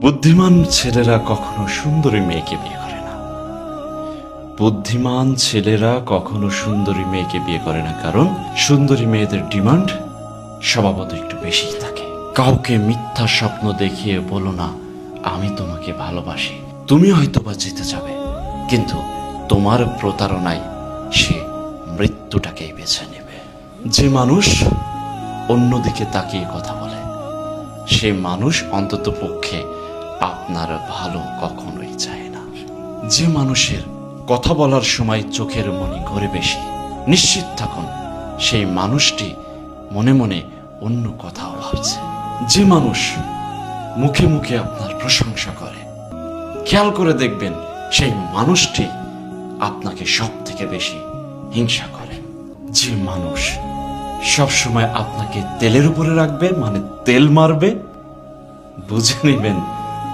বুদ্ধিমান ছেলেরা কখনো সুন্দরী মেয়েকে বিয়ে করে না। বুদ্ধিমান ছেলেরা কখনো সুন্দরী মেয়েকে বিয়ে করে না, কারণ সুন্দরী মেয়েদের ডিমান্ড স্বভাবত একটু বেশি থাকে। কাউকে মিথ্যা স্বপ্ন দেখিয়ে বলো না আমি তোমাকে ভালোবাসি, তুমি হয়তো বা জিতে যাবে, কিন্তু তোমার প্রতারণায় সে মৃত্যুটাকেই বেছে নেবে। যে মানুষ অন্যদিকে তাকিয়ে কথা বলে সে মানুষ অন্তত পক্ষে আপনার ভালো কখনোই চায় না। যে মানুষের কথা বলার সময় চোখের মনি ঘরে বেশি, নিশ্চিত থাকুন সেই মানুষটি মনে মনে অন্য কথাও ভাবছে। যে মানুষ মুখে মুখে আপনার প্রশংসা করে, খেয়াল করে দেখবেন সেই মানুষটি আপনাকে সব থেকে বেশি হিংসা করে। যে মানুষ সবসময় আপনাকে তেলের উপরে রাখবে, মানে তেল মারবে, বুঝে নেবেন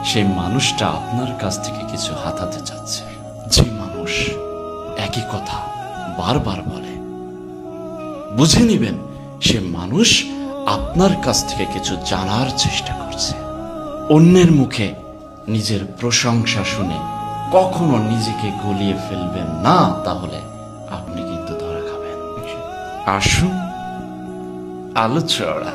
সেই মানুষটা আপনার কাছ থেকে কিছু হাতাতে চাচ্ছে। যে মানুষ একই কথা বারবার বলে, বুঝে নেবেন সে মানুষ আপনার কাছ থেকে কিছু জানার চেষ্টা করছে। অন্যের মুখে নিজের প্রশংসা শুনে কখনো নিজেকে গলিয়ে ফেলবেন না, তাহলে আপনি কিন্তু ধরা খাবেন। আসুন আলোচনা।